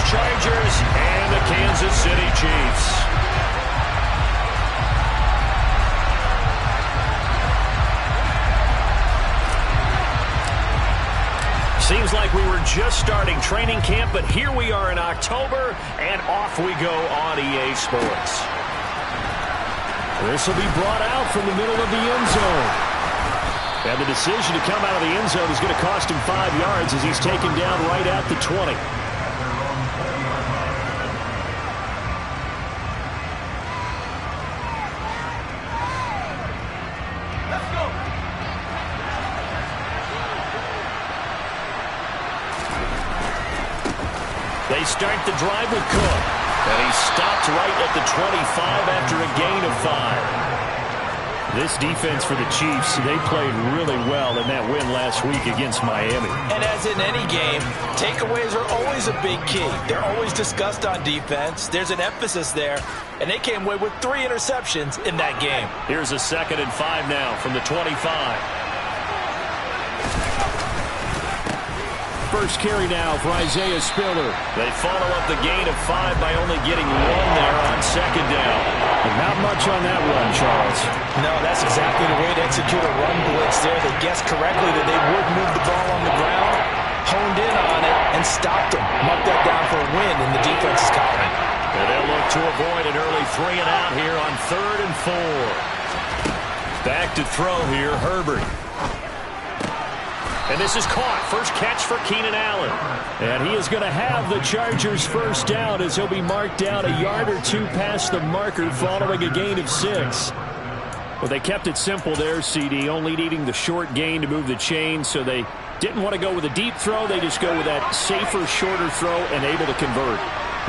Chargers and the Kansas City Chiefs. Seems like we were just starting training camp, but here we are in October, and off we go on EA Sports. This will be brought out from the middle of the end zone. And the decision to come out of the end zone is going to cost him 5 yards as he's taken down right at the 20. They start the drive with Cook. And he stopped right at the 25 after a gain of 5. This defense for the Chiefs, they played really well in that win last week against Miami. And as in any game, takeaways are always a big key. They're always discussed on defense. There's an emphasis there. And they came away with 3 interceptions in that game. Here's a 2nd and 5 now from the 25. First carry now for Isaiah Spiller. They follow up the gain of 5 by only getting 1 there on 2nd down. And not much on that run, Charles. No, that's exactly the way to execute a run blitz there. They guessed correctly that they would move the ball on the ground, honed in on it, and stopped them. Marked that down for a win, and the defense is calling. And they'll look to avoid an early 3 and out here on 3rd and 4. Back to throw here, Herbert. And this is caught. First catch for Keenan Allen. And he is going to have the Chargers first down as he'll be marked down a yard or 2 past the marker following a gain of 6. Well, they kept it simple there, CD, only needing the short gain to move the chain, so they didn't want to go with a deep throw. They just go with that safer, shorter throw and able to convert.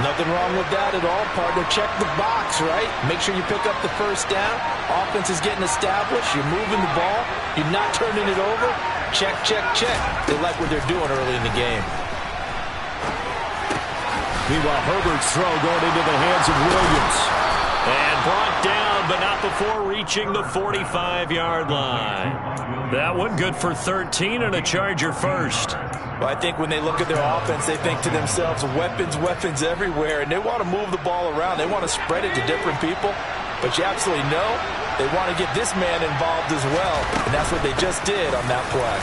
Nothing wrong with that at all, partner. Check the box, right? Make sure you pick up the first down. Offense is getting established. You're moving the ball. You're not turning it over. Check, check, check. They like what they're doing early in the game. Meanwhile, Herbert's throw going into the hands of Williams. And brought down, but not before reaching the 45-yard line. That one good for 13 and a Charger first. Well, I think when they look at their offense, they think to themselves, weapons, weapons everywhere, and they want to move the ball around. They want to spread it to different people. But you absolutely know they want to get this man involved as well, and that's what they just did on that play.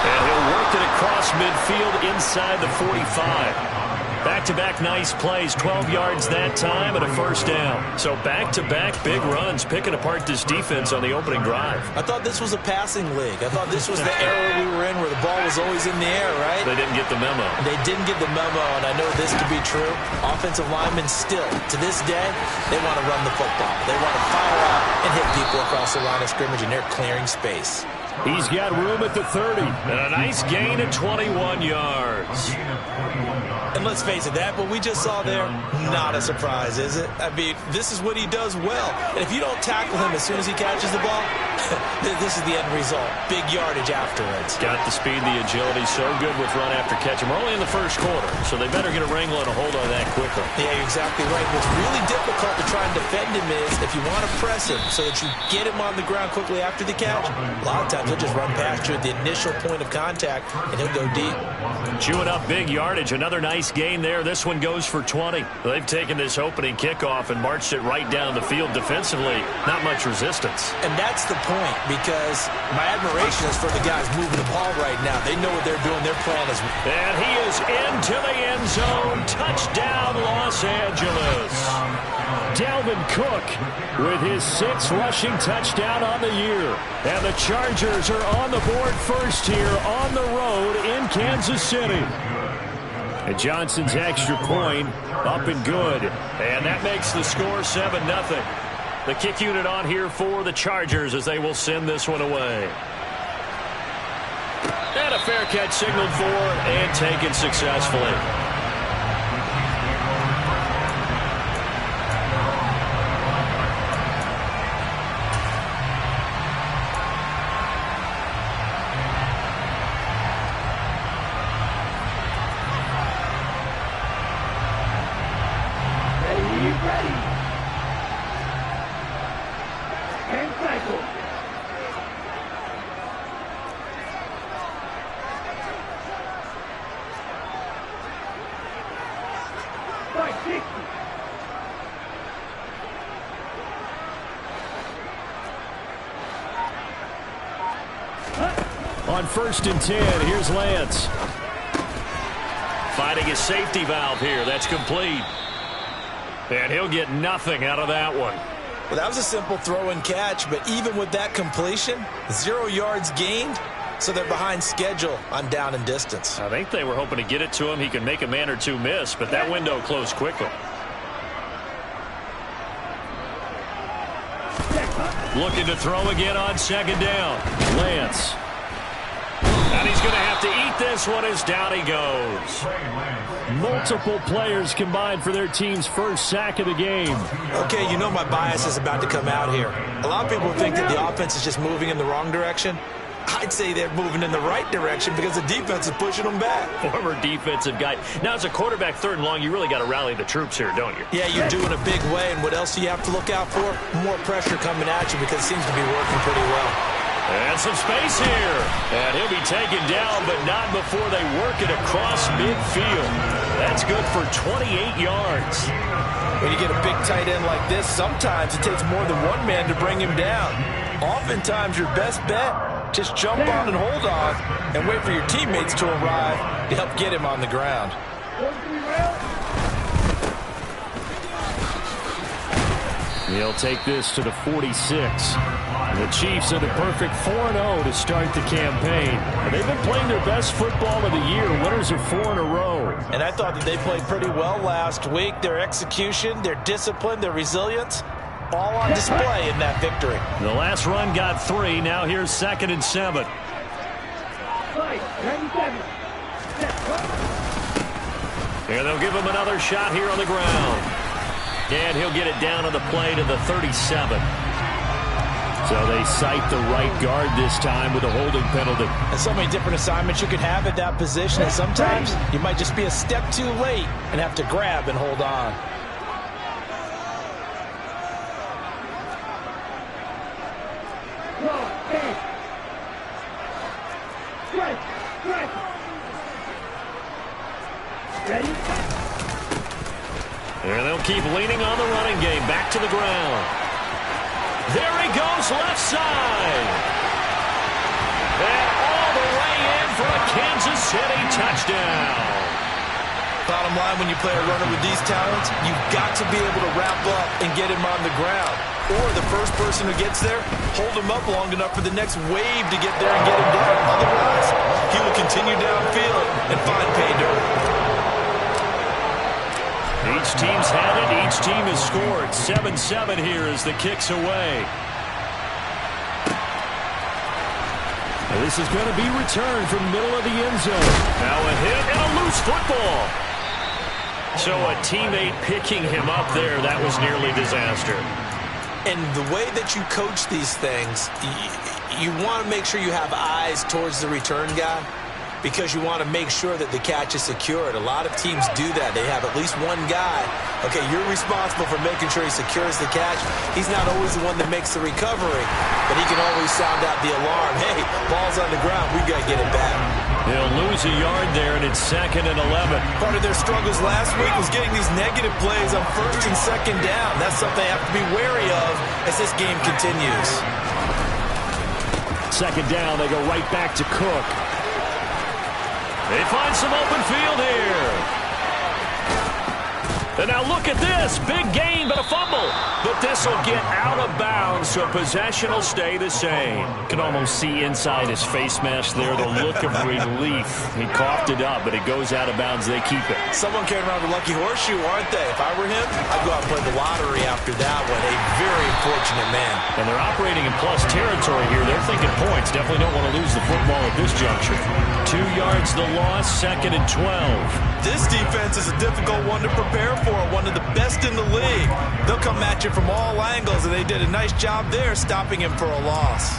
And he'll work it across midfield inside the 45. Back-to-back nice plays, 12 yards that time and a first down. So back-to-back big runs, picking apart this defense on the opening drive. I thought this was a passing league. I thought this was the era we were in where the ball was always in the air, right? They didn't get the memo. They didn't get the memo, and I know this to be true. Offensive linemen still, to this day, they want to run the football. They want to fire out and hit people across the line of scrimmage, and they're clearing space. He's got room at the 30. And a nice gain of 21 yards. And let's face it, that what we just saw there, not a surprise, is it? I mean, this is what he does well. And if you don't tackle him as soon as he catches the ball, this is the end result. Big yardage afterwards. Got the speed, the agility, so good with run after catch. We're only in the first quarter, so they better get a wrangle and a hold on that quicker. Yeah, you're exactly right. What's really difficult to try and defend him is if you want to press him so that you get him on the ground quickly after the catch, a lot of times he'll just run past you at the initial point of contact, and he'll go deep. Chewing up big yardage. Another nice gain there. This one goes for 20. They've taken this opening kickoff and marched it right down the field defensively. Not much resistance. And that's the point, because my admiration is for the guys moving the ball right now. They know what they're doing. Their plan is... And he is into the end zone. Touchdown, Los Angeles. Dalvin Cook with his 6th rushing touchdown on the year. And the Chargers are on the board first here on the road in Kansas City. And Johnson's extra point up and good. And that makes the score 7-0. The kick unit on here for the Chargers as they will send this one away. And a fair catch signaled for and taken successfully. On 1st and 10, here's Lance. Finding his safety valve here. That's complete. And he'll get nothing out of that one. Well, that was a simple throw and catch, but even with that completion, 0 yards gained, so they're behind schedule on down and distance. I think they were hoping to get it to him. He could make a man or two miss, but that window closed quickly. Looking to throw again on 2nd down. Lance. And he's going to have to eat this one as down he goes. Multiple players combined for their team's first sack of the game. Okay, you know my bias is about to come out here. A lot of people think that the offense is just moving in the wrong direction. I'd say they're moving in the right direction because the defense is pushing them back. Former defensive guy. Now, as a quarterback 3rd and long, you really got to rally the troops here, don't you? Yeah, you're doing a big way, and what else do you have to look out for? More pressure coming at you because it seems to be working pretty well. And some space here. And he'll be taken down, but not before they work it across midfield. That's good for 28 yards. When you get a big tight end like this, sometimes it takes more than one man to bring him down. Oftentimes, your best bet, just jump on and hold on and wait for your teammates to arrive to help get him on the ground. He'll take this to the 46. The Chiefs are the perfect 4-0 to start the campaign. They've been playing their best football of the year. Winners are 4 in a row. And I thought that they played pretty well last week. Their execution, their discipline, their resilience, all on display in that victory. The last run got 3. Now here's 2nd and 7. And they'll give him another shot here on the ground. And he'll get it down on the play to the 37. So they cite the right guard this time with a holding penalty. And so many different assignments you could have at that position. And sometimes you might just be a step too late and have to grab and hold on. And they'll keep leaning on the running game. Back to the ground. There he goes, left side. And all the way in for a Kansas City touchdown. Bottom line, when you play a runner with these talents, you've got to be able to wrap up and get him on the ground. Or the first person who gets there, hold him up long enough for the next wave to get there and get him down. Otherwise, he will continue downfield and find pay dirt. Each team's had it. Each team has scored. 7-7 here as the kick's away. And this is going to be returned from the middle of the end zone. Now a hit and a loose football. So a teammate picking him up there, that was nearly disaster. And the way that you coach these things, you want to make sure you have eyes towards the return guy, because you want to make sure that the catch is secured. A lot of teams do that. They have at least one guy. Okay, you're responsible for making sure he secures the catch. He's not always the one that makes the recovery, but he can always sound out the alarm. Hey, ball's on the ground. We got to get it back. They'll lose a yard there, and it's 2nd and 11. Part of their struggles last week was getting these negative plays on 1st and 2nd down. That's something they have to be wary of as this game continues. 2nd down, they go right back to Cook. They find some open field here. And now look at this. Big gain, but a fumble. But this will get out of bounds, so possession will stay the same. You can almost see inside his face mask there the look of relief. He coughed it up, but it goes out of bounds. They keep it. Someone carrying around a lucky horseshoe, aren't they? If I were him, I'd go out and play the lottery after that one. A very fortunate man. And they're operating in plus territory here. They're thinking points. Definitely don't want to lose the football at this juncture. 2 yards the loss, 2nd and 12. This defense is a difficult one to prepare for, one of the best in the league. They'll come at you from all angles, and they did a nice job there stopping him for a loss.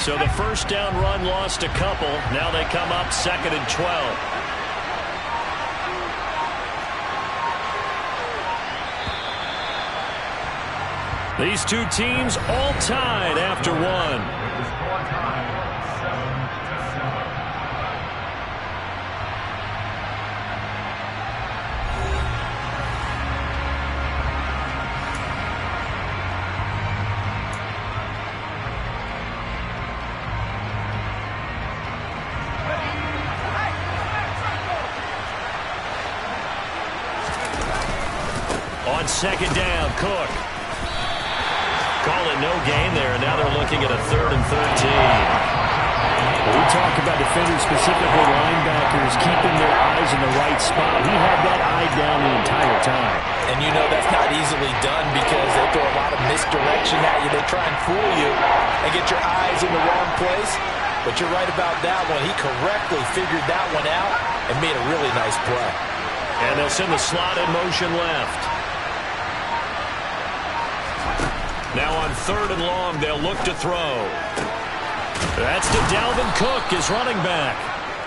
So the first down run lost a couple. Now they come up 2nd and 12. These two teams all tied after one. second down. Cook. Call it no gain there, and now they're looking at a 3rd and 13. We talk about defenders, specifically linebackers, keeping their eyes in the right spot. He had that eye down the entire time. And you know that's not easily done because they throw a lot of misdirection at you. They try and fool you and get your eyes in the wrong place. But you're right about that one. He correctly figured that one out and made a really nice play. And they'll send the slot in motion left. Now on 3rd and long, they'll look to throw. That's to Dalvin Cook, his running back.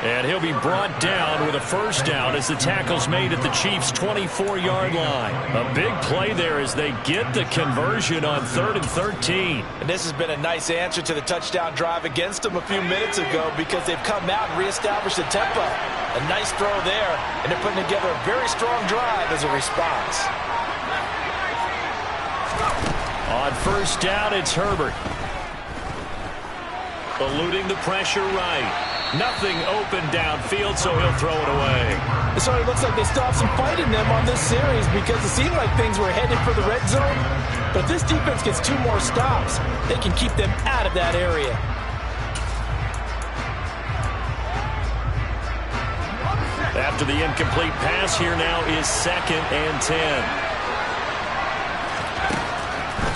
And he'll be brought down with a first down as the tackle's made at the Chiefs' 24-yard line. A big play there as they get the conversion on 3rd and 13. And this has been a nice answer to the touchdown drive against them a few minutes ago because they've come out and reestablished the tempo. A nice throw there, and they're putting together a very strong drive as a response. On first down, it's Herbert. Eluding the pressure right. Nothing open downfield, so he'll throw it away. So it looks like they still have some fight in them on this series because it seemed like things were headed for the red zone. But if this defense gets 2 more stops, they can keep them out of that area. After the incomplete pass, here now is 2nd and 10.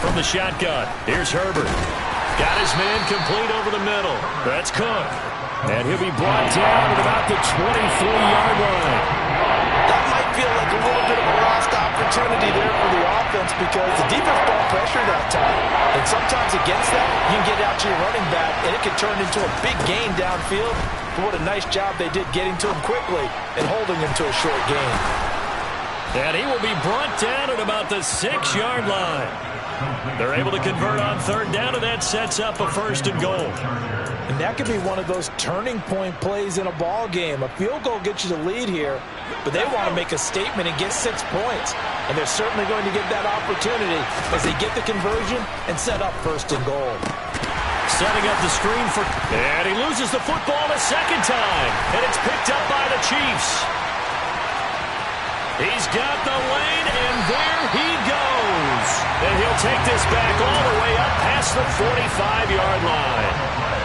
From the shotgun, here's Herbert. Got his man complete over the middle. That's Cook. And he'll be brought down at about the 23-yard line. That might feel like a little bit of a lost opportunity there for the offense because the defense brought pressure that time. And sometimes against that, you can get out to your running back, and it can turn into a big gain downfield. But what a nice job they did getting to him quickly and holding him to a short gain. And he will be brought down at about the 6-yard line. They're able to convert on 3rd down, and that sets up a 1st and goal. And that could be one of those turning point plays in a ball game. A field goal gets you the lead here, but they want to make a statement and get 6 points. And they're certainly going to get that opportunity as they get the conversion and set up 1st and goal. Setting up the screen for... And he loses the football a second time. And it's picked up by the Chiefs. He's got the lane, and there he goes. And he'll take this back all the way up past the 45-yard line.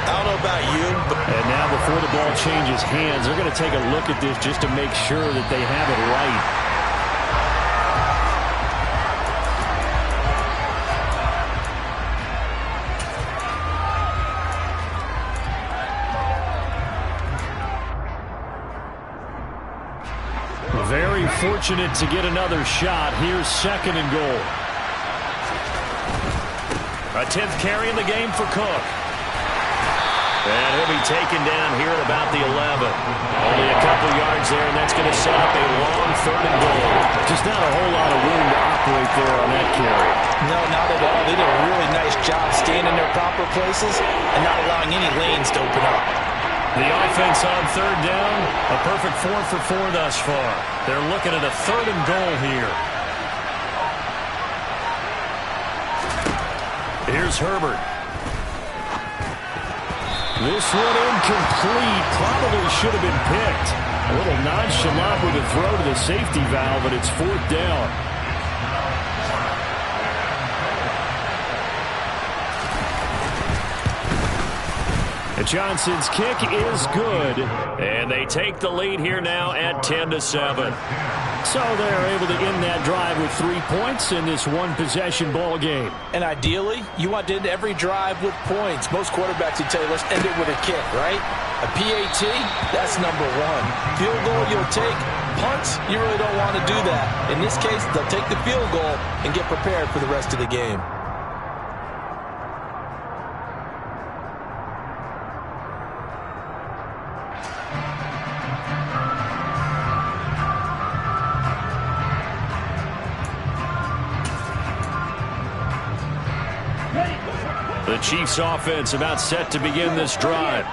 I don't know about you, but... And now before the ball changes hands, they're going to take a look at this just to make sure that they have it right. Very fortunate to get another shot. Here's 2nd and goal. A 10th carry in the game for Cook. And he'll be taken down here at about the 11. Only a couple yards there, and that's going to set up a long 3rd and goal. Just not a whole lot of room to operate there on that carry. No, not at all. They did a really nice job staying in their proper places and not allowing any lanes to open up. The offense on 3rd down, a perfect 4 for 4 thus far. They're looking at a 3rd and goal here. Here's Herbert. This one incomplete. Probably should have been picked. A little nonchalant with a throw to the safety valve, but it's 4th down. Johnson's kick is good, and they take the lead here now at 10-7. So they're able to end that drive with 3 points in this one-possession ball game. And ideally, you want to end every drive with points. Most quarterbacks would tell you, let's end it with a kick, right? A PAT, that's number 1. Field goal you'll take. Punts, you really don't want to do that. In this case, they'll take the field goal and get prepared for the rest of the game. The Chiefs offense about set to begin this drive.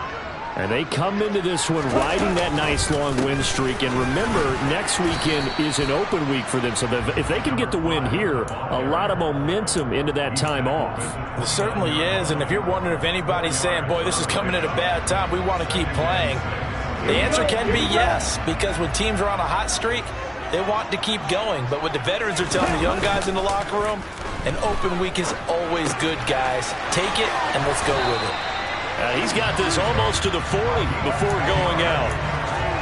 And they come into this one riding that nice long win streak. And remember, next weekend is an open week for them. So if they can get the win here, a lot of momentum into that time off. It certainly is. And if you're wondering if anybody's saying, boy, this is coming at a bad time, we want to keep playing, the answer can be yes. Because when teams are on a hot streak, They want to keep going, but what the veterans are telling the young guys in the locker room, an open week is always good, guys. Take it, and let's go with it. He's got this almost to the 40 before going out.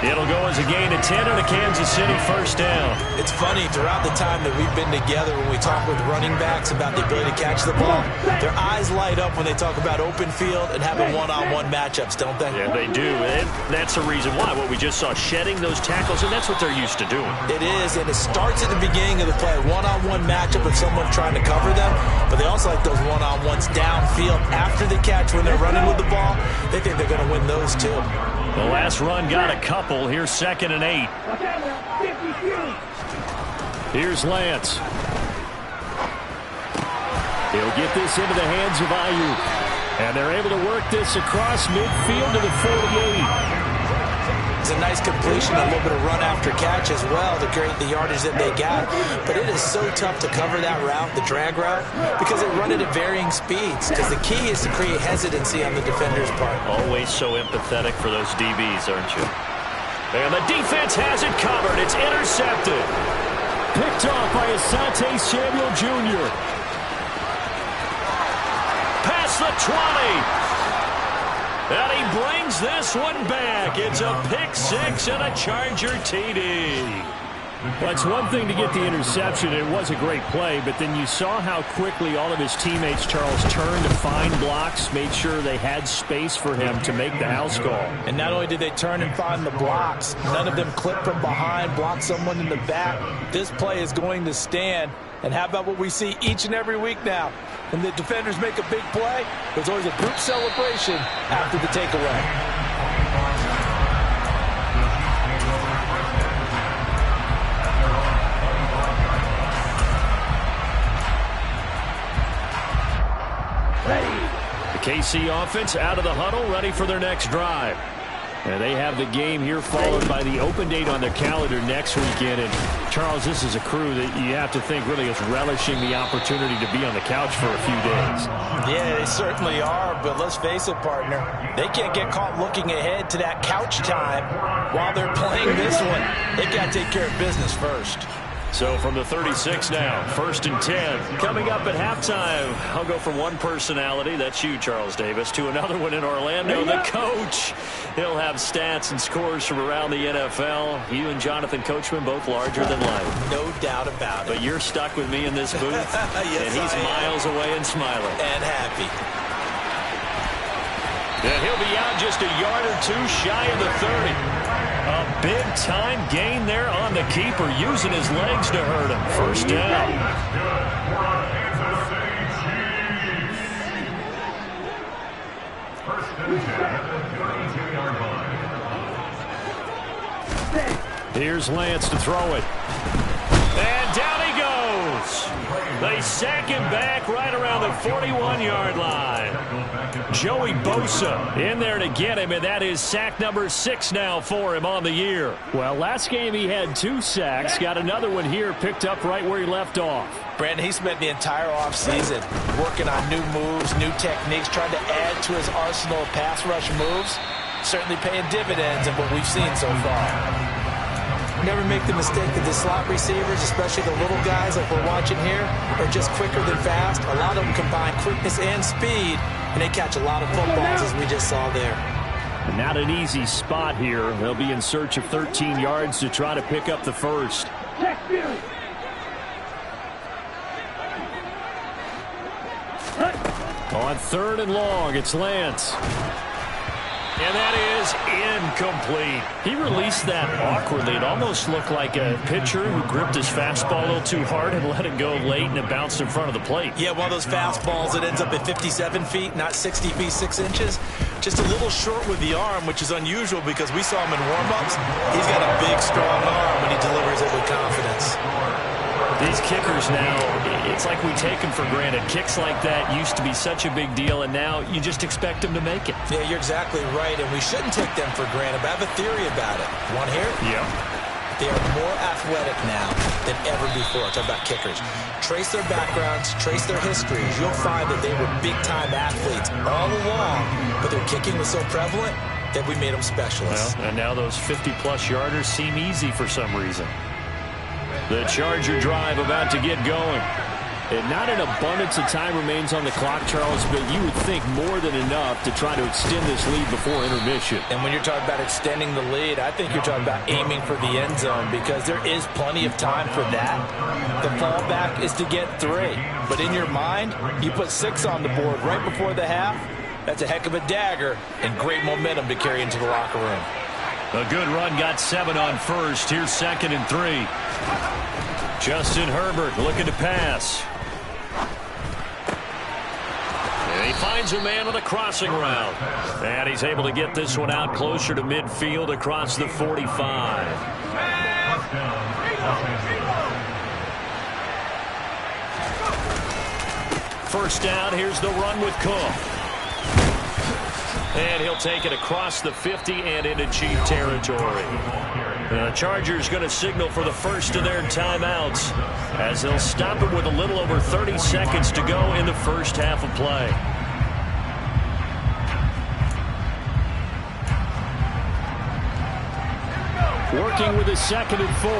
It'll go as a gain of 10 and a Kansas City first down. It's funny, throughout the time that we've been together, when we talk with running backs about the ability to catch the ball, their eyes light up when they talk about open field and having one-on-one matchups, don't they? Yeah, they do. And that's the reason why. What we just saw, shedding those tackles, and that's what they're used to doing. It is, and it starts at the beginning of the play. One-on-one matchup with someone trying to cover them, but they also like those one-on-ones downfield after the catch when they're running with the ball. They think they're going to win those too. The last run got a couple. Here's 2nd and 8. Here's Lance. He'll get this into the hands of Ayuk. And they're able to work this across midfield to the 48. It's a nice completion, a little bit of run after catch as well to create the yardage that they got. But it is so tough to cover that route, the drag route, because they run it at varying speeds. Because the key is to create hesitancy on the defender's part. Always so empathetic for those DBs, aren't you? And the defense has it covered. It's intercepted. Picked off by Asante Samuel Jr. Past the 20. And he brings this one back. It's a pick six and a Charger TD. Well, it's one thing to get the interception. It was a great play, but then you saw how quickly all of his teammates, Charles, turned to find blocks, made sure they had space for him to make the house call. And not only did they turn and find the blocks, none of them clipped from behind, blocked someone in the back. This play is going to stand. And how about what we see each and every week now? When the defenders make a big play, there's always a group celebration after the takeaway. The KC offense out of the huddle, ready for their next drive. And they have the game here followed by the open date on their calendar next weekend. And, Charles, this is a crew that you have to think really is relishing the opportunity to be on the couch for a few days. Yeah, they certainly are, but let's face it, partner. They can't get caught looking ahead to that couch time while they're playing this one. They've got to take care of business first. So from the 36 now, 1st and 10. Coming up at halftime, I'll go from one personality, that's you, Charles Davis, to another one in Orlando, the coach. He'll have stats and scores from around the NFL. You and Jonathan Coachman both larger than life. No doubt about it. But you're stuck with me in this booth, yes, and he's miles away and smiling. And happy. And he'll be out just a yard or two shy of the 30. A big-time gain there on the keeper, using his legs to hurt him. First down. Here's Lance to throw it. And down he goes. They sack him back right around the 41-yard line. Joey Bosa in there to get him, and that is sack number 6 now for him on the year. Well, last game he had 2 sacks. Got another one here picked up right where he left off. Brandon, he spent the entire offseason working on new moves, new techniques, trying to add to his arsenal of pass rush moves. Certainly paying dividends in what we've seen so far. Never make the mistake that the slot receivers, especially the little guys like we're watching here, are just quicker than fast. A lot of them combine quickness and speed, and they catch a lot of footballs, as we just saw there. Not an easy spot here. They'll be in search of 13 yards to try to pick up the first. On 3rd and long, it's Lance. And that is incomplete. He released that awkwardly. It almost looked like a pitcher who gripped his fastball a little too hard and let it go late, and it bounced in front of the plate. Yeah, one of those fastballs that ends up at 57 feet, not 60 feet, 6 inches. Just a little short with the arm, which is unusual because we saw him in warm-ups. He's got a big, strong arm when he delivers it with confidence. These kickers now, it's like we take them for granted. Kicks like that used to be such a big deal, and now you just expect them to make it. Yeah, you're exactly right, and we shouldn't take them for granted, but I have a theory about it. Want to hear it? Yeah. They are more athletic now than ever before. Talk about kickers. Trace their backgrounds, trace their histories. You'll find that they were big-time athletes all along, but their kicking was so prevalent that we made them specialists. Well, and now those 50-plus yarders seem easy for some reason. The Charger drive about to get going. And not an abundance of time remains on the clock, Charles, but you would think more than enough to try to extend this lead before intermission. And when you're talking about extending the lead, I think you're talking about aiming for the end zone because there is plenty of time for that. The fallback is to get 3. But in your mind, you put 6 on the board right before the half. That's a heck of a dagger and great momentum to carry into the locker room. A good run got 7 on first. Here's 2nd and 3. Justin Herbert looking to pass. And he finds a man on the crossing route. And he's able to get this one out closer to midfield across the 45. First down, here's the run with Cook. And he'll take it across the 50 and into Chief territory. The Chargers going to signal for the first of their timeouts as they'll stop it with a little over 30 seconds to go in the first half of play. Working with a 2nd and 4.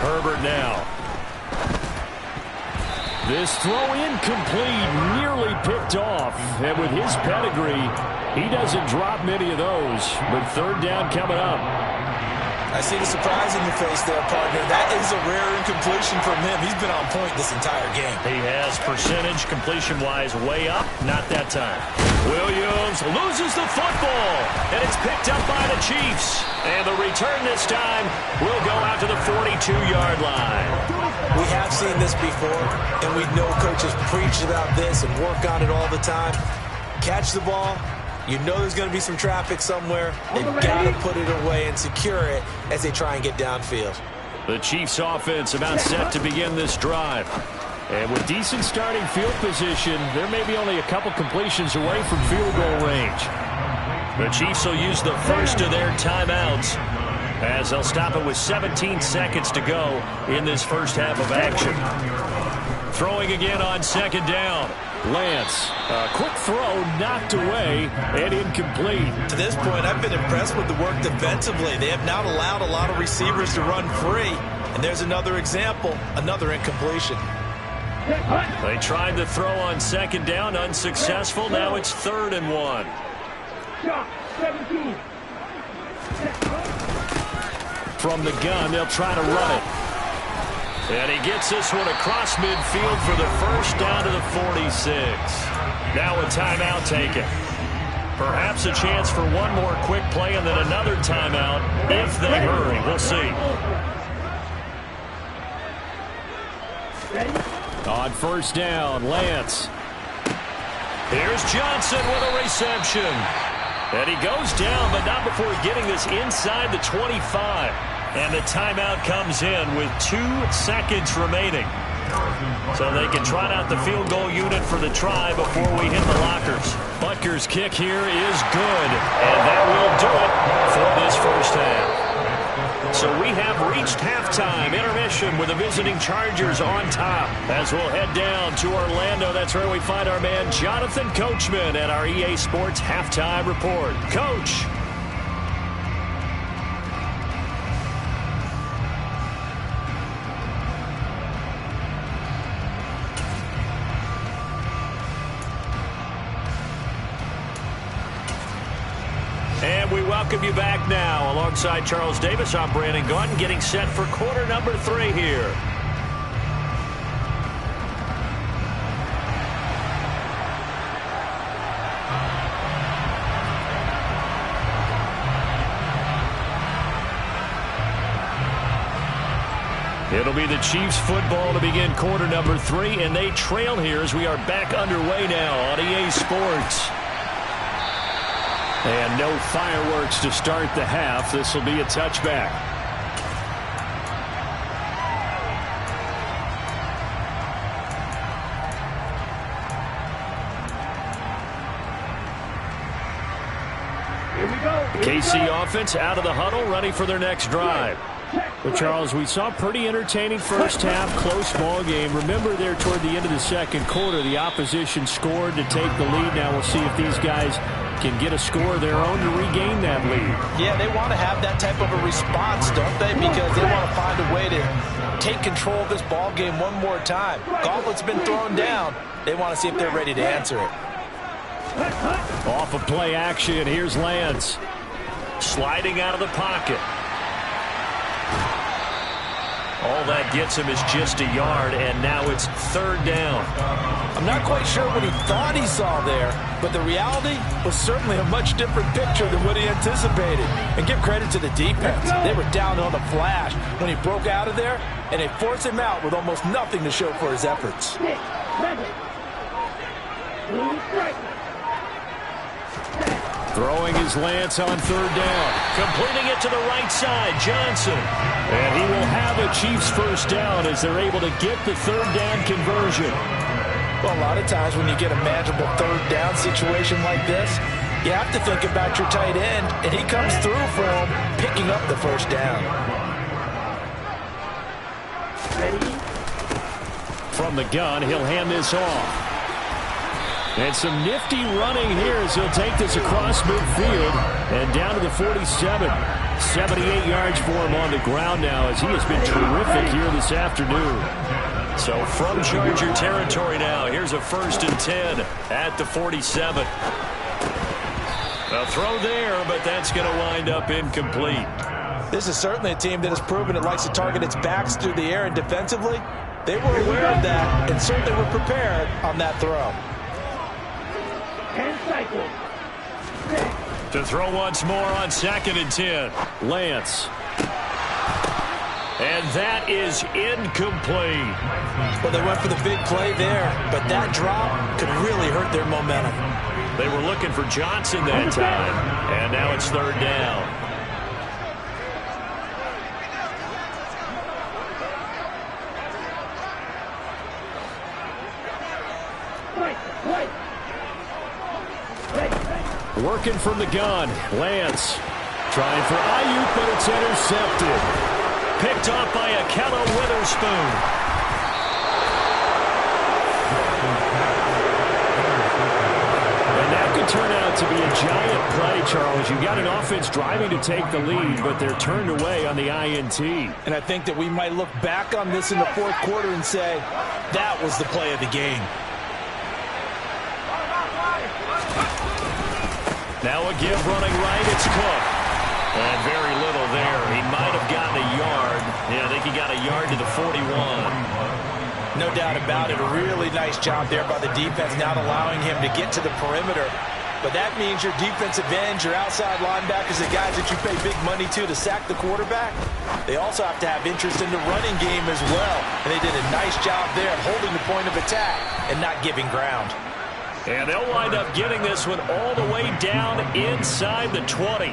Herbert now. This throw incomplete, nearly picked off. And with his pedigree, he doesn't drop many of those. But 3rd down coming up. I see the surprise in your face there, partner. That is a rare incompletion from him. He's been on point this entire game. He has percentage completion-wise way up. Not that time. Williams loses the football. And it's picked up by the Chiefs. And the return this time will go out to the 42-yard line. We have seen this before, and we know coaches preach about this and work on it all the time. Catch the ball. You know there's going to be some traffic somewhere. They've got to put it away and secure it as they try and get downfield. The Chiefs offense about set to begin this drive. And with decent starting field position, there may be only a couple completions away from field goal range. The Chiefs will use the first of their timeouts as they'll stop it with 17 seconds to go in this first half of action. Throwing again on 2nd down. Lance, a quick throw knocked away and incomplete. To this point, I've been impressed with the work defensively. They have not allowed a lot of receivers to run free. And there's another example, another incompletion. They tried the throw on 2nd down, unsuccessful. Now it's 3rd and 1. From the gun, they'll try to run it. And he gets this one across midfield for the first down to the 46. Now a timeout taken. Perhaps a chance for one more quick play and then another timeout if they hurry. We'll see. On 1st down, Lance. Here's Johnson with a reception. And he goes down, but not before getting this inside the 25. And the timeout comes in with 2 seconds remaining. So they can trot out the field goal unit for the try before we hit the lockers. Butker's kick here is good. And that will do it for this first half. So we have reached halftime intermission with the visiting Chargers on top. As we'll head down to Orlando, that's where we find our man Jonathan Coachman at our EA Sports Halftime Report. Coach. And we welcome you back now. Alongside Charles Davis, I'm Brandon Gaudin, getting set for quarter number 3 here. It'll be the Chiefs football to begin quarter number 3, and they trail here as we are back underway now on EA Sports. And no fireworks to start the half. This will be a touchback. Here we go. KC offense out of the huddle, ready for their next drive. Well, Charles, we saw a pretty entertaining first half, close ball game. Remember there toward the end of the second quarter, the opposition scored to take the lead. Now we'll see if these guys can get a score of their own to regain that lead. Yeah, they want to have that type of a response, don't they? Because they want to find a way to take control of this ball game one more time. Gauntlet's been thrown down. They want to see if they're ready to answer it. Off of play action, here's Lance. Sliding out of the pocket. All that gets him is just a yard, and now it's third down. I'm not quite sure what he thought he saw there, but the reality was certainly a much different picture than what he anticipated. And give credit to the defense. They were down on the flash when he broke out of there, and they forced him out with almost nothing to show for his efforts. Throwing his Lance on third down. Completing it to the right side, Johnson. And he will have a Chiefs first down as they're able to get the third down conversion. Well, a lot of times when you get a manageable third down situation like this, you have to think about your tight end, and he comes through for him, picking up the first down. From the gun, he'll hand this off. And some nifty running here as he'll take this across midfield and down to the 47. 78 yards for him on the ground now as he has been terrific here this afternoon. So from Charger territory now, here's a 1st and 10 at the 47. A throw there, but that's going to wind up incomplete. This is certainly a team that has proven it likes to target its backs through the air, and defensively, they were aware of that and certainly were prepared on that throw. To throw once more on 2nd and 10. Lance. And that is incomplete. Well, they went for the big play there, but that drop could really hurt their momentum. They were looking for Johnson that time, and now it's third down. Working from the gun, Lance trying for Ayuk, but it's intercepted. Picked off by Ahkello Witherspoon. And that could turn out to be a giant play, Charles. You got an offense driving to take the lead, but they're turned away on the INT. And I think that we might look back on this in the fourth quarter and say, that was the play of the game. Now a give running right, it's Cook. And very little there. He might have gotten a yard. Yeah, I think he got a yard to the 41. No doubt about it. A really nice job there by the defense, not allowing him to get to the perimeter. But that means your defensive ends, your outside linebackers, the guys that you pay big money to sack the quarterback, they also have to have interest in the running game as well. And they did a nice job there of holding the point of attack and not giving ground. And they'll wind up getting this one all the way down inside the 20.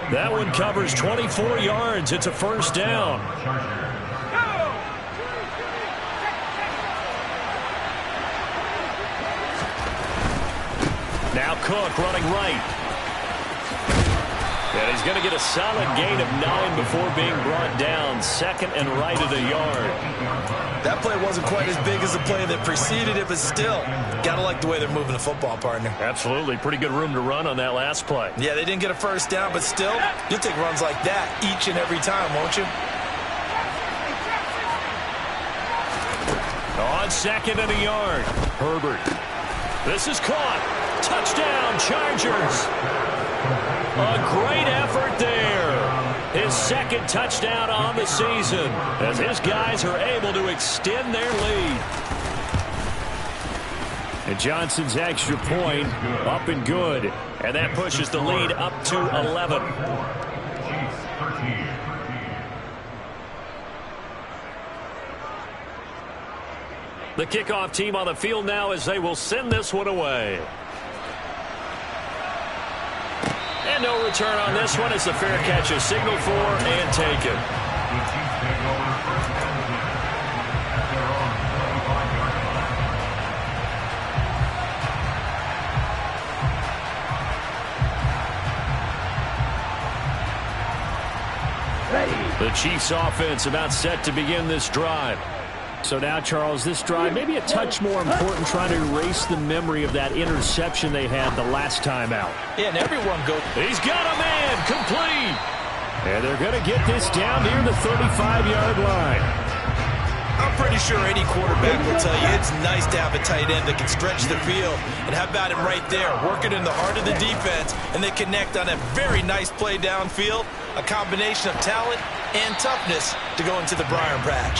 That one covers 24 yards. It's a first down. Now Cook running right. And he's going to get a solid gain of 9 before being brought down. 2nd and right at a yard. That play wasn't quite as big as the play that preceded it, but still, got to like the way they're moving the football, partner. Absolutely. Pretty good room to run on that last play. Yeah, they didn't get a first down, but still, you'll take runs like that each and every time, won't you? On 2nd and a yard, Herbert. This is caught. Touchdown, Chargers. A great effort there. His 2nd touchdown on the season as his guys are able to extend their lead. And Johnson's extra point up and good. And that pushes the lead up to 11. The kickoff team on the field now as they will send this one away. And no return on this one as the fair catch is signaled for and taken. The Chiefs offense about set to begin this drive. So now, Charles, this drive maybe a touch more important, trying to erase the memory of that interception they had the last time out. Yeah, and everyone goes. He's got a man, complete. And they're going to get this down near the 35-yard line. I'm pretty sure any quarterback will tell you it's nice to have a tight end that can stretch the field. And how about him right there, working in the heart of the defense, and they connect on a very nice play downfield, a combination of talent and toughness to go into the briar patch.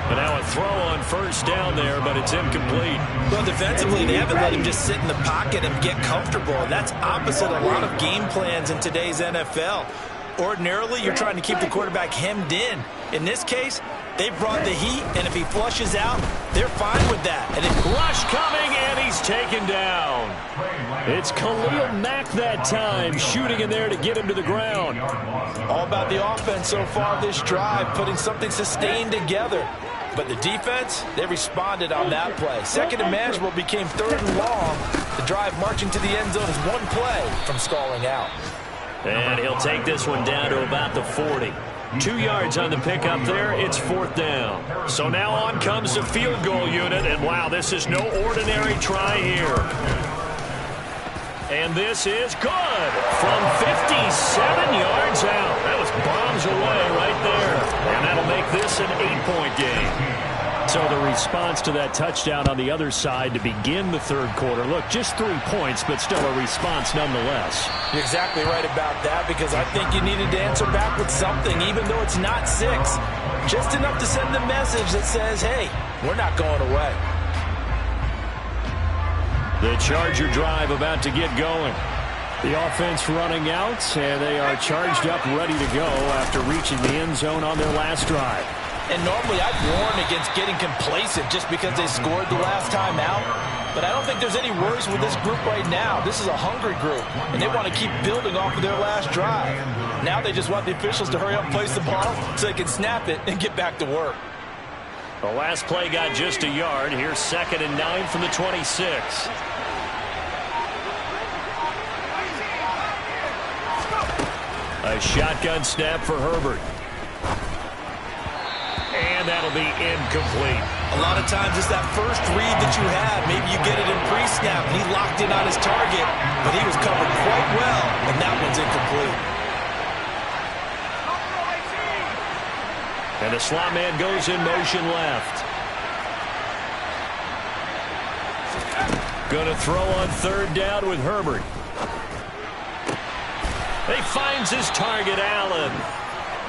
But now a throw on first down there, but it's incomplete. Well, defensively, they haven't let him just sit in the pocket and get comfortable, and that's opposite a lot of game plans in today's NFL. Ordinarily, you're trying to keep the quarterback hemmed in. In this case, they brought the heat, and if he flushes out, they're fine with that. And rush coming, and he's taken down. It's Khalil Mack that time, shooting in there to get him to the ground. All about the offense so far this drive, putting something sustained together. But the defense, they responded on that play. Second and manageable became third and long. The drive marching to the end zone is one play from stalling out. And he'll take this one down to about the 40. 2 yards on the pickup there. It's fourth down. So now on comes the field goal unit. And, wow, this is no ordinary try here. And this is good from 57 yards out. That was bombs away right there. And that'll make this an 8-point game. So the response to that touchdown on the other side to begin the third quarter. Look, just 3 points, but still a response nonetheless. You're exactly right about that, because I think you needed to answer back with something, even though it's not 6. Just enough to send the message that says, hey, we're not going away. The Charger drive about to get going. The offense running out, and they are charged up, ready to go after reaching the end zone on their last drive. And normally I'd warn against getting complacent just because they scored the last time out. But I don't think there's any worries with this group right now. This is a hungry group, and they want to keep building off of their last drive. Now they just want the officials to hurry up and place the ball so they can snap it and get back to work. The last play got just a yard. Here's 2nd and 9 from the 26. A shotgun snap for Herbert. And that'll be incomplete. A lot of times it's that first read that you have. Maybe you get it in pre-snap, and he locked in on his target, but he was covered quite well, and that one's incomplete. And the slot man goes in motion left. Going to throw on third down with Herbert. He finds his target, Allen.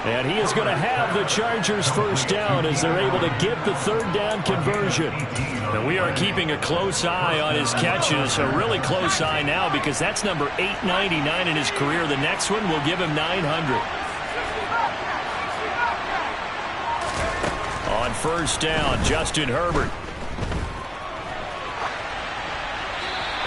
And he is going to have the Chargers first down as they're able to get the third down conversion. And we are keeping a close eye on his catches, a really close eye now, because that's number 899 in his career. The next one will give him 900. On first down, Justin Herbert.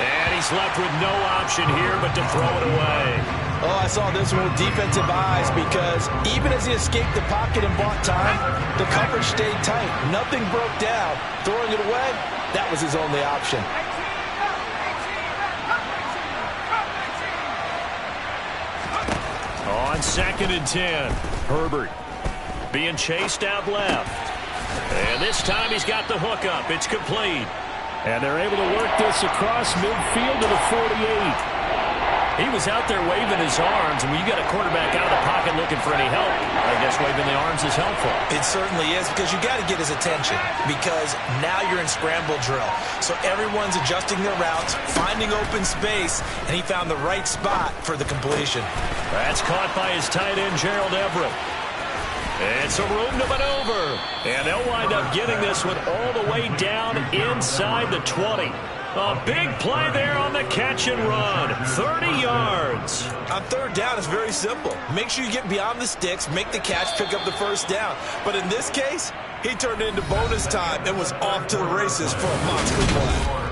And he's left with no option here but to throw it away. Oh, I saw this one with defensive eyes, because even as he escaped the pocket and bought time, the coverage stayed tight. Nothing broke down. Throwing it away, that was his only option. On 2nd and 10, Herbert being chased out left. And this time he's got the hook up. It's complete. And they're able to work this across midfield to the 48. He was out there waving his arms, and when you got a quarterback out of the pocket looking for any help, I guess waving the arms is helpful. It certainly is, because you got to get his attention, because now you're in scramble drill. So everyone's adjusting their routes, finding open space, and he found the right spot for the completion. That's caught by his tight end, Gerald Everett. And some room to maneuver. And they'll wind up getting this one all the way down inside the 20. A big play there on the catch and run. 30 yards. On third down, it's very simple. Make sure you get beyond the sticks, make the catch, pick up the first down. But in this case, he turned it into bonus time and was off to the races for a monster play.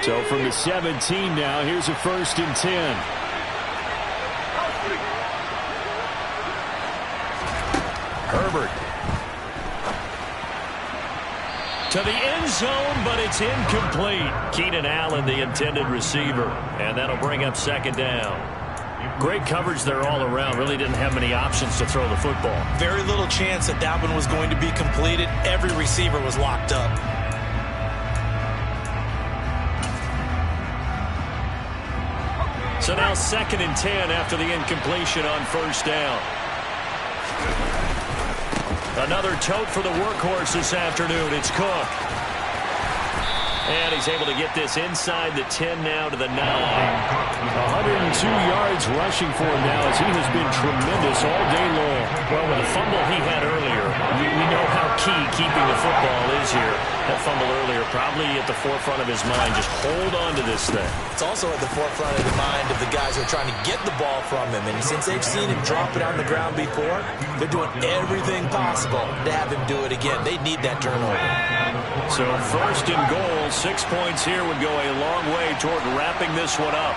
So from the 17 now, here's a 1st and 10. Herbert. To the end zone, but it's incomplete. Keenan Allen, the intended receiver. And that'll bring up second down. Great coverage there all around. Really didn't have many options to throw the football. Very little chance that that one was going to be completed. Every receiver was locked up. So now 2nd and 10 after the incompletion on first down. Another tote for the workhorse this afternoon. It's Cook. And he's able to get this inside the 10 now to the 9. 102 yards rushing for him now as he has been tremendous all day long. Well, with the fumble he had earlier, we know how key keeping the football is here. That fumble earlier probably at the forefront of his mind. Just hold on to this thing. It's also at the forefront of the mind of the guys who are trying to get the ball from him. And since they've seen him drop it on the ground before, they're doing everything possible to have him do it again. They need that turnover. So 1st and goal, 6 points here would go a long way toward wrapping this one up.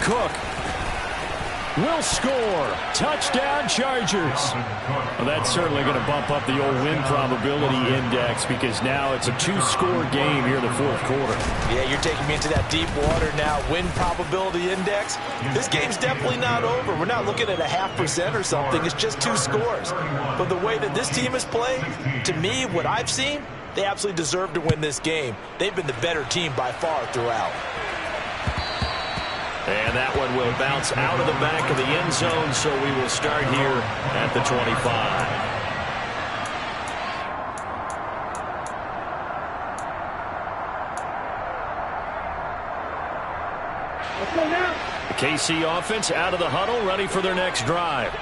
Cook will score. Touchdown, Chargers. Well, that's certainly going to bump up the old win probability index because now it's a 2-score game here in the 4th quarter. Yeah, you're taking me into that deep water now. Win probability index. This game's definitely not over. We're not looking at a 0.5% or something. It's just 2 scores. But the way that this team has played, to me, what I've seen, they absolutely deserve to win this game. They've been the better team by far throughout. And that one will bounce out of the back of the end zone, so we will start here at the 25. The KC offense out of the huddle, ready for their next drive.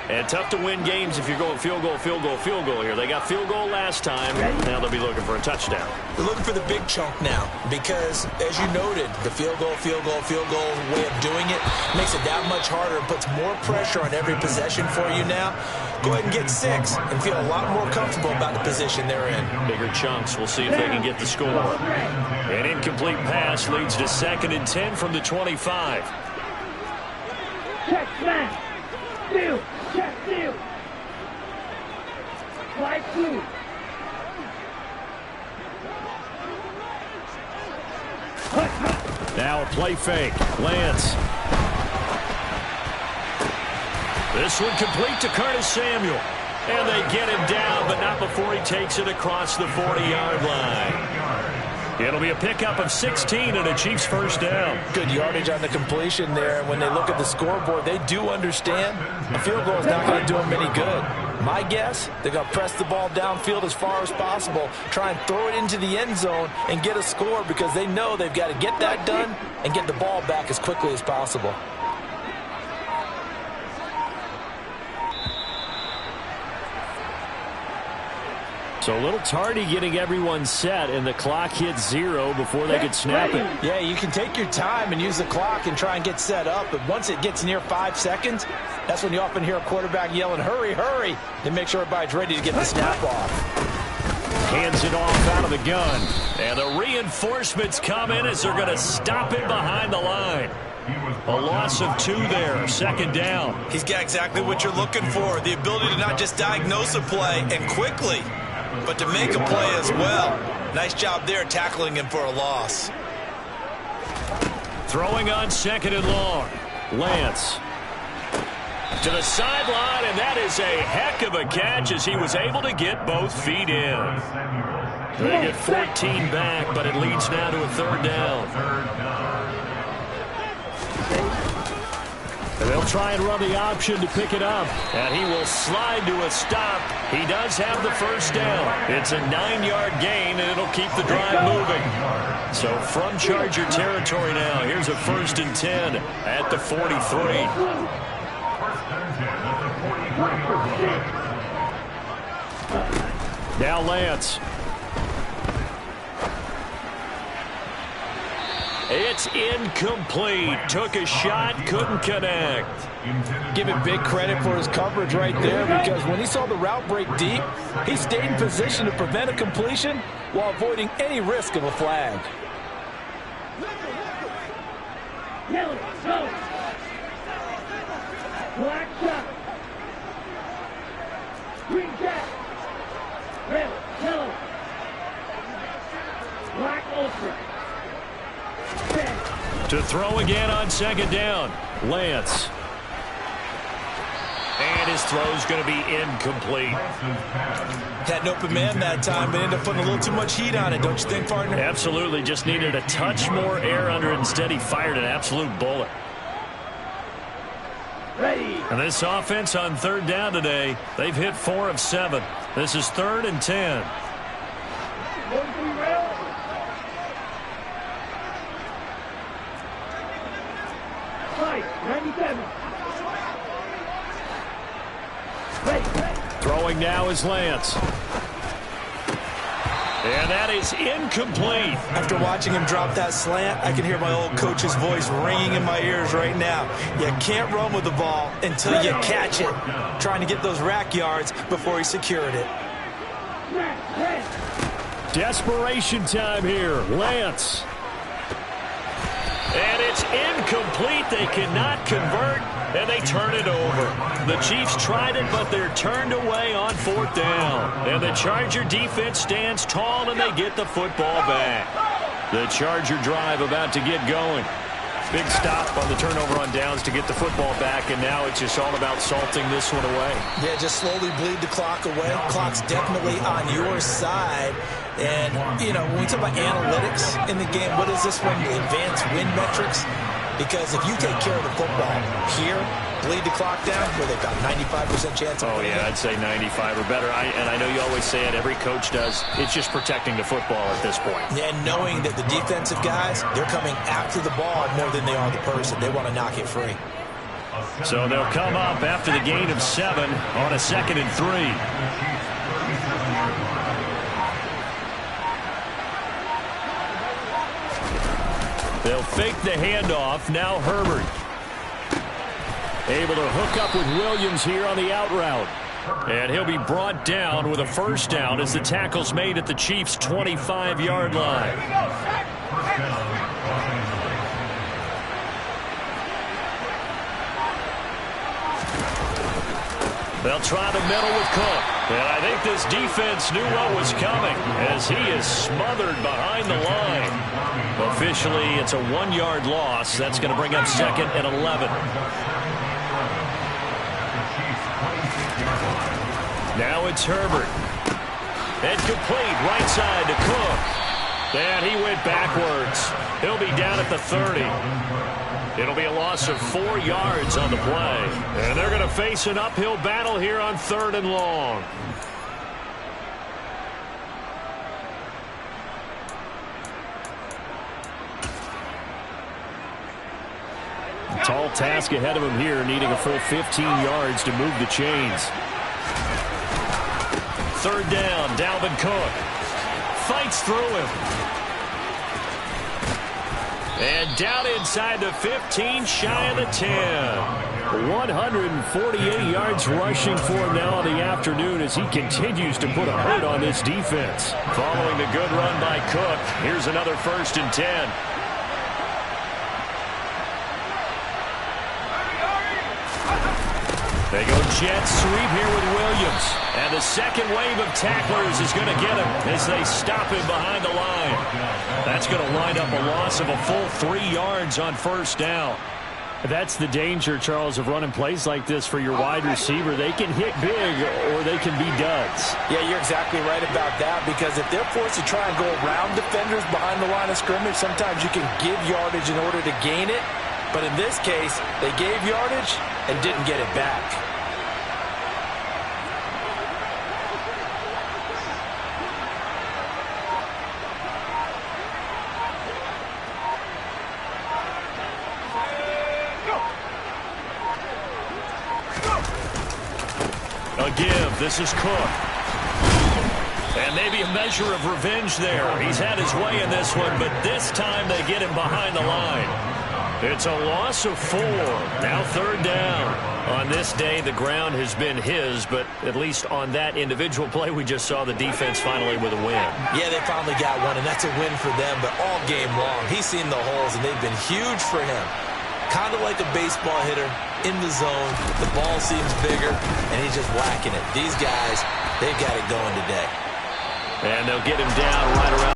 And tough to win games if you're going field goal, field goal, field goal here. They got field goal last time. Now they'll be looking for a touchdown. They're looking for the big chunk now because, as you noted, the field goal way of doing it makes it that much harder and puts more pressure on every possession for you now. Go ahead and get 6 and feel a lot more comfortable about the position they're in. Bigger chunks. We'll see if they can get the score. An incomplete pass leads to 2nd and 10 from the 25. Check smash. Steal. Check steal. Slide 2. Now a play fake. Lance. This one complete to Curtis Samuel. And they get him down, but not before he takes it across the 40-yard line. It'll be a pickup of 16 and a Chiefs first down. Good yardage on the completion there. When they look at the scoreboard, they do understand a field goal is not going to do them any good. My guess, they're going to press the ball downfield as far as possible, try and throw it into the end zone and get a score because they know they've got to get that done and get the ball back as quickly as possible. So a little tardy getting everyone set, and the clock hits 0 before they could snap it. Yeah, you can take your time and use the clock and try and get set up, but once it gets near 5 seconds, that's when you often hear a quarterback yelling, hurry, hurry, to make sure everybody's ready to get the snap off. Hands it off out of the gun, and the reinforcements come in as they're going to stop him behind the line. A loss of 2 there, 2nd down. He's got exactly what you're looking for, the ability to not just diagnose a play and quickly, but to make a play as well. Nice job there tackling him for a loss. Throwing on 2nd and long. Lance. To the sideline, and that is a heck of a catch as he was able to get both feet in. They get 14 back, but it leads now to a 3rd down. And they'll try and run the option to pick it up. And he will slide to a stop. He does have the first down. It's a 9-yard gain, and it'll keep the drive moving. So from Charger territory now, here's a 1st and 10 at the 43. Now Lance. It's incomplete. Took a shot, couldn't connect. Give him big credit for his coverage right there because when he saw the route break deep, he stayed in position to prevent a completion while avoiding any risk of a flag. Yellow, go. Black shot. Green jack. To throw again on second down, Lance. And his throw's going to be incomplete. Had an open man that time, but ended up putting a little too much heat on it, don't you think, partner? Absolutely. Just needed a touch more air under it. Instead, he fired an absolute bullet. Ready. And this offense on third down today, they've hit 4 of 7. This is 3rd and 10. 1-3 rail. Fight. 97. Ready. Throwing now is Lance. And that is incomplete. After watching him drop that slant, I can hear my old coach's voice ringing in my ears right now. You can't run with the ball until you catch it. Trying to get those rack yards before he secured it. Desperation time here. Lance. And it's incomplete. They cannot convert, and they turn it over. The Chiefs tried it, but they're turned away on 4th down. And the Charger defense stands tall, and they get the football back. The Charger drive about to get going. Big stop on the turnover on downs to get the football back, and now it's just all about salting this one away. Yeah, just slowly bleed the clock away. Clock's definitely on your side. And, you know, when we talk about analytics in the game, what is this one? Advanced win metrics? Because if you take care of the football here, bleed the clock down, where they've got 95% chance of winning. I'd say 95 or better. And I know you always say it, every coach does. It's just protecting the football at this point. And knowing that the defensive guys, they're coming after the ball more than they are the person. They want to knock it free. So they'll come up after the gain of 7 on a 2nd and 3. They'll fake the handoff. Now Herbert. Able to hook up with Williams here on the out route. And he'll be brought down with a 1st down as the tackle's made at the Chiefs' 25-yard line. They'll try the middle with Cook. And I think this defense knew what was coming as he is smothered behind the line. Officially, it's a 1-yard loss. That's going to bring up 2nd and 11. Now it's Herbert. And complete right side to Cook. And he went backwards. He'll be down at the 30. It'll be a loss of 4 yards on the play. And they're going to face an uphill battle here on 3rd and long. Tall task ahead of him here, needing a full 15 yards to move the chains. 3rd down, Dalvin Cook. Fights through him. And down inside the 15, shy of the 10. 148 yards rushing for him now in the afternoon as he continues to put a hurt on this defense. Following the good run by Cook, here's another 1st and 10. They go jet sweep here with Williams. And the second wave of tacklers is going to get him as they stop him behind the line. That's going to wind up a loss of a full 3 yards on 1st down. That's the danger, Charles, of running plays like this for your wide receiver. They can hit big or they can be duds. Yeah, you're exactly right about that, because if they're forced to try and go around defenders behind the line of scrimmage, sometimes you can give yardage in order to gain it. But in this case, they gave yardage and didn't get it back. A give. This is Cook. And maybe a measure of revenge there. He's had his way in this one, but this time they get him behind the line. It's a loss of 4. Now 3rd down. On this day, the ground has been his, but at least on that individual play, we just saw the defense finally with a win. Yeah, they finally got one, and that's a win for them, but all game long, he's seen the holes, and they've been huge for him. Kind of like a baseball hitter in the zone. The ball seems bigger, and he's just whacking it. These guys, they've got it going today. And they'll get him down right around